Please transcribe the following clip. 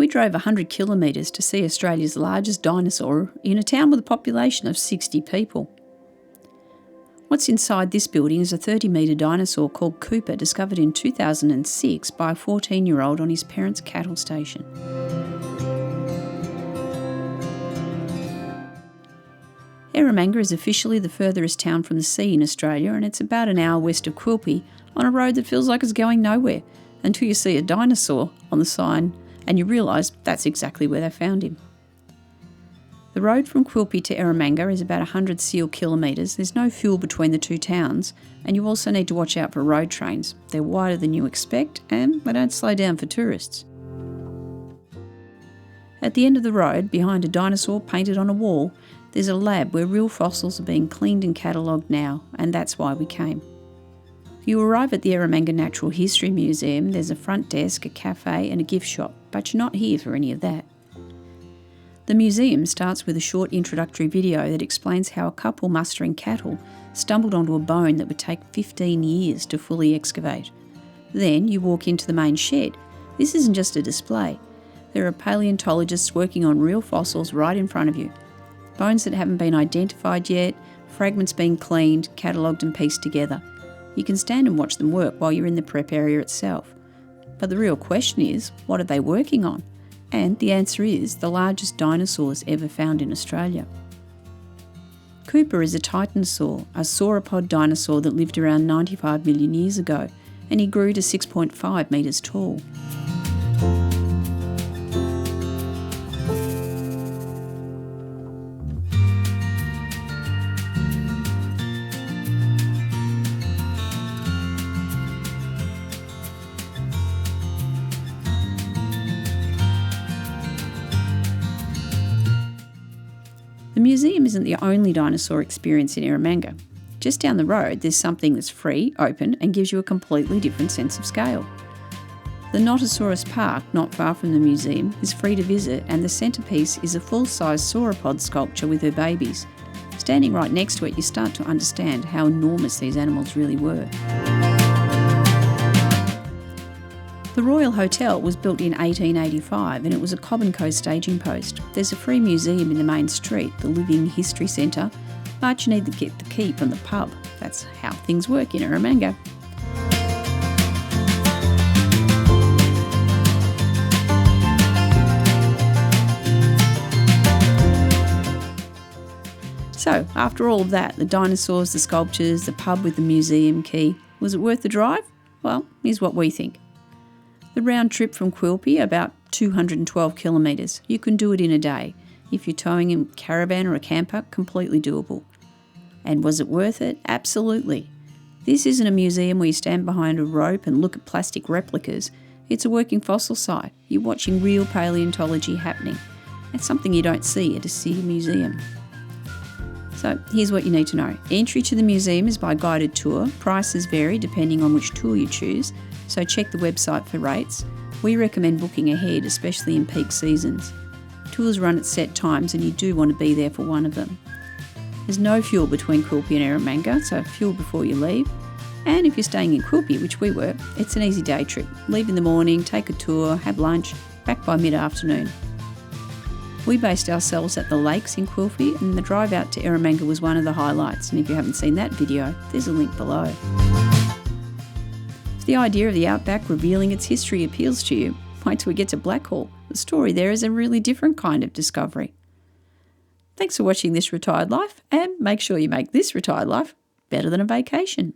We drove 100 kilometres to see Australia's largest dinosaur in a town with a population of 60 people. What's inside this building is a 30-metre dinosaur called Quilpie, discovered in 2006 by a 14-year-old on his parents' cattle station. Eromanga is officially the furthest town from the sea in Australia, and it's about an hour west of Quilpie on a road that feels like it's going nowhere until you see a dinosaur on the sign and you realise that's exactly where they found him. The road from Quilpie to Eromanga is about 100 seal kilometres. There's no fuel between the two towns, and you also need to watch out for road trains. They're wider than you expect and they don't slow down for tourists. At the end of the road, behind a dinosaur painted on a wall, there's a lab where real fossils are being cleaned and catalogued now, and that's why we came. You arrive at the Eromanga Natural History Museum. There's a front desk, a cafe and a gift shop, but you're not here for any of that. The museum starts with a short introductory video that explains how a couple mustering cattle stumbled onto a bone that would take 15 years to fully excavate. Then you walk into the main shed. This isn't just a display. There are paleontologists working on real fossils right in front of you. Bones that haven't been identified yet, fragments being cleaned, catalogued and pieced together. You can stand and watch them work while you're in the prep area itself. But the real question is, what are they working on? And the answer is the largest dinosaurs ever found in Australia. Quilpie is a Titanosaur, a sauropod dinosaur that lived around 95 million years ago, and he grew to 6.5 metres tall. The museum isn't the only dinosaur experience in Eromanga. Just down the road, there's something that's free, open, and gives you a completely different sense of scale. The Notosaurus Park, not far from the museum, is free to visit, and the centrepiece is a full-size sauropod sculpture with her babies. Standing right next to it, you start to understand how enormous these animals really were. The Royal Hotel was built in 1885 and it was a Cobb & Co staging post. There's a free museum in the main street, the Living History Centre, but you need to get the key from the pub. That's how things work in Eromanga. So, after all of that, the dinosaurs, the sculptures, the pub with the museum key, was it worth the drive? Well, here's what we think. The round trip from Quilpie, about 212 kilometres. You can do it in a day. If you're towing a caravan or a camper, completely doable. And was it worth it? Absolutely. This isn't a museum where you stand behind a rope and look at plastic replicas. It's a working fossil site. You're watching real paleontology happening. That's something you don't see at a city museum. So here's what you need to know. Entry to the museum is by guided tour. Prices vary depending on which tour you choose, so check the website for rates. We recommend booking ahead, especially in peak seasons. Tours run at set times and you do want to be there for one of them. There's no fuel between Quilpie and Eromanga, so fuel before you leave. And if you're staying in Quilpie, which we were, it's an easy day trip. Leave in the morning, take a tour, have lunch, back by mid-afternoon. We based ourselves at the lakes in Quilpie, and the drive out to Eromanga was one of the highlights, and if you haven't seen that video, there's a link below. If the idea of the Outback revealing its history appeals to you, wait till we get to Blackhall. The story there is a really different kind of discovery. Thanks for watching This Retired Life, and make sure you make this retired life better than a vacation.